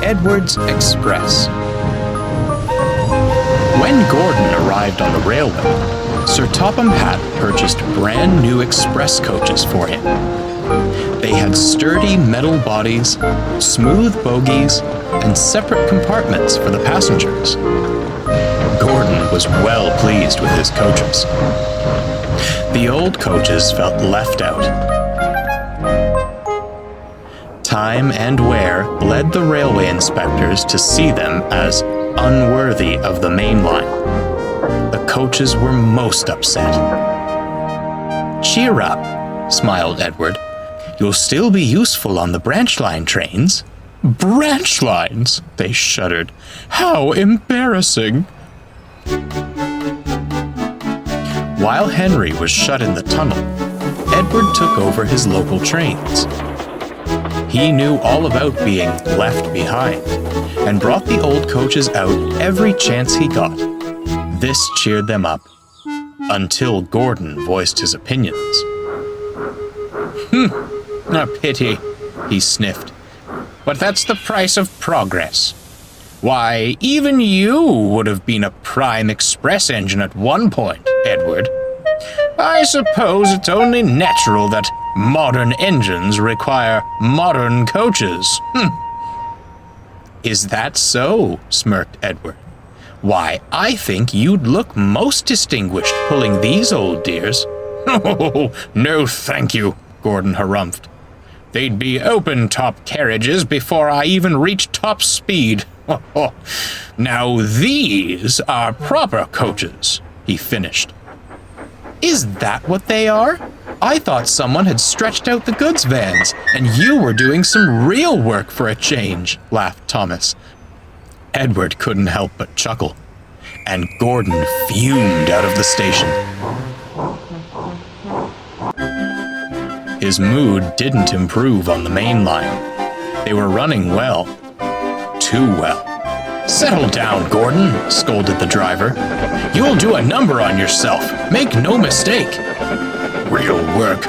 Edward's Express. When Gordon arrived on the railway, Sir Topham Hatt purchased brand new express coaches for him. They had sturdy metal bodies, smooth bogies, and separate compartments for the passengers. Gordon was well pleased with his coaches. The old coaches felt left out. Time and wear led the railway inspectors to see them as unworthy of the main line. The coaches were most upset. "Cheer up," smiled Edward. "You'll still be useful on the branch line trains." "Branch lines?" they shuddered. "How embarrassing!" While Henry was shut in the tunnel, Edward took over his local trains. He knew all about being left behind and brought the old coaches out every chance he got. This cheered them up, until Gordon voiced his opinions. A pity," he sniffed. "But that's the price of progress. Why, even you would have been a prime express engine at one point, Edward. I suppose it's only natural that modern engines require modern coaches." "Is that so?" smirked Edward. "Why, I think you'd look most distinguished pulling these old dears." "Oh, no thank you," Gordon harumphed. "They'd be open-top carriages before I even reach top speed. Now these are proper coaches," he finished. "Is that what they are? I thought someone had stretched out the goods vans, and you were doing some real work for a change," laughed Thomas. Edward couldn't help but chuckle, and Gordon fumed out of the station. His mood didn't improve on the main line. They were running well. Too well. "Settle down, Gordon," scolded the driver. "You'll do a number on yourself. Make no mistake." Real work,"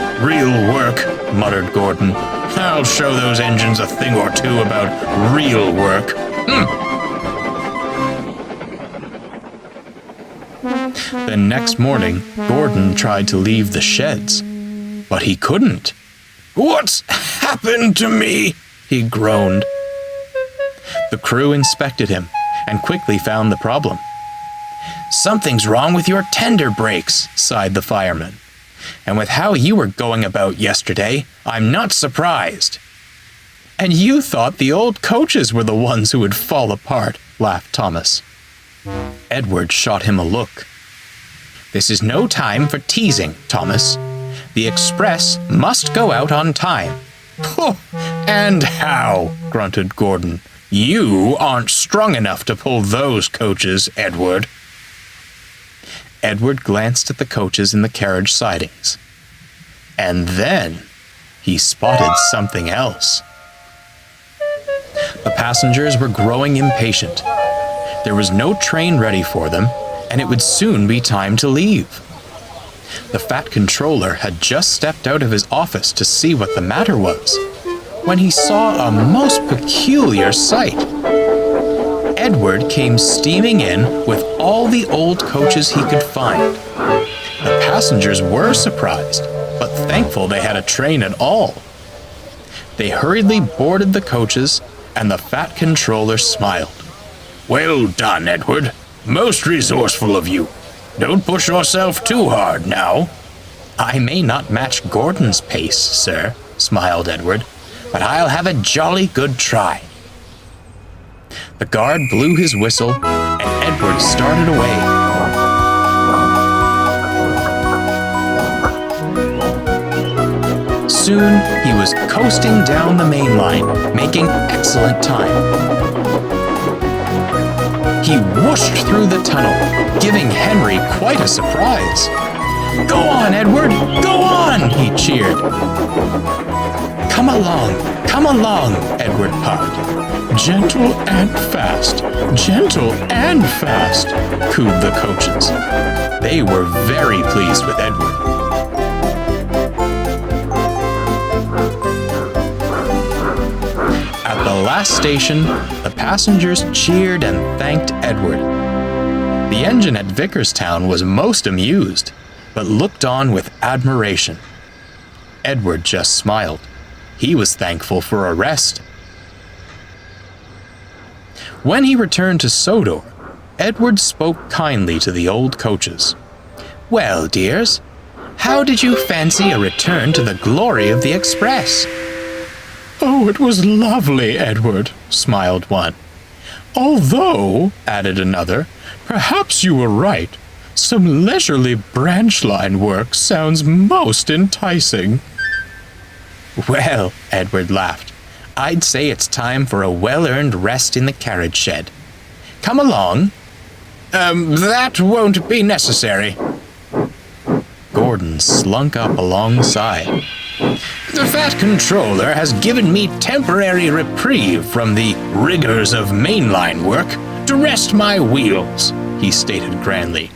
muttered Gordon. "I'll show those engines a thing or two about real work." The next morning, Gordon tried to leave the sheds, but he couldn't. "What's happened to me?" he groaned. The crew inspected him and quickly found the problem. "Something's wrong with your tender brakes," sighed the fireman. "And with how you were going about yesterday, I'm not surprised." "And you thought the old coaches were the ones who would fall apart," laughed Thomas. Edward shot him a look. "This is no time for teasing, Thomas. The express must go out on time." "And how?" grunted Gordon. "You aren't strong enough to pull those coaches, Edward." Edward glanced at the coaches in the carriage sidings. And then he spotted something else. The passengers were growing impatient. There was no train ready for them, and it would soon be time to leave. The fat controller had just stepped out of his office to see what the matter was, when he saw a most peculiar sight. Edward came steaming in with all the old coaches he could find. The passengers were surprised, but thankful they had a train at all. They hurriedly boarded the coaches, and the fat controller smiled. "Well done, Edward. Most resourceful of you. Don't push yourself too hard now." "I may not match Gordon's pace, sir," smiled Edward, "but I'll have a jolly good try." The guard blew his whistle, and Edward started away. Soon, he was coasting down the main line, making excellent time. He whooshed through the tunnel, giving Henry quite a surprise. "Go on, Edward! Go on!" he cheered. Come along," Edward puffed. "Gentle and fast, gentle and fast," cooed the coaches. They were very pleased with Edward. At the last station, the passengers cheered and thanked Edward. The engine at Vickerstown was most amused, but looked on with admiration. Edward just smiled. He was thankful for a rest. When he returned to Sodor, Edward spoke kindly to the old coaches. "Well, dears, how did you fancy a return to the glory of the Express?" "Oh, it was lovely, Edward," smiled one. "Although," added another, "perhaps you were right. Some leisurely branch line work sounds most enticing." "Well," Edward laughed, "I'd say it's time for a well-earned rest in the carriage shed. Come along." That won't be necessary." Gordon slunk up alongside. "The Fat Controller has given me temporary reprieve from the rigors of mainline work to rest my wheels," he stated grandly.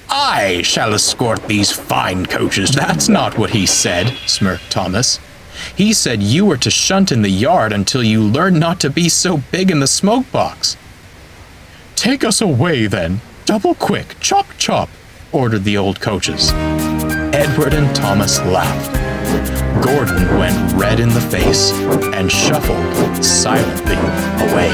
"I shall escort these fine coaches." "That's not what he said," smirked Thomas. "He said you were to shunt in the yard until you learned not to be so big in the smoke box." "Take us away, then. Double quick, chop chop," ordered the old coaches. Edward and Thomas laughed. Gordon went red in the face and shuffled silently away.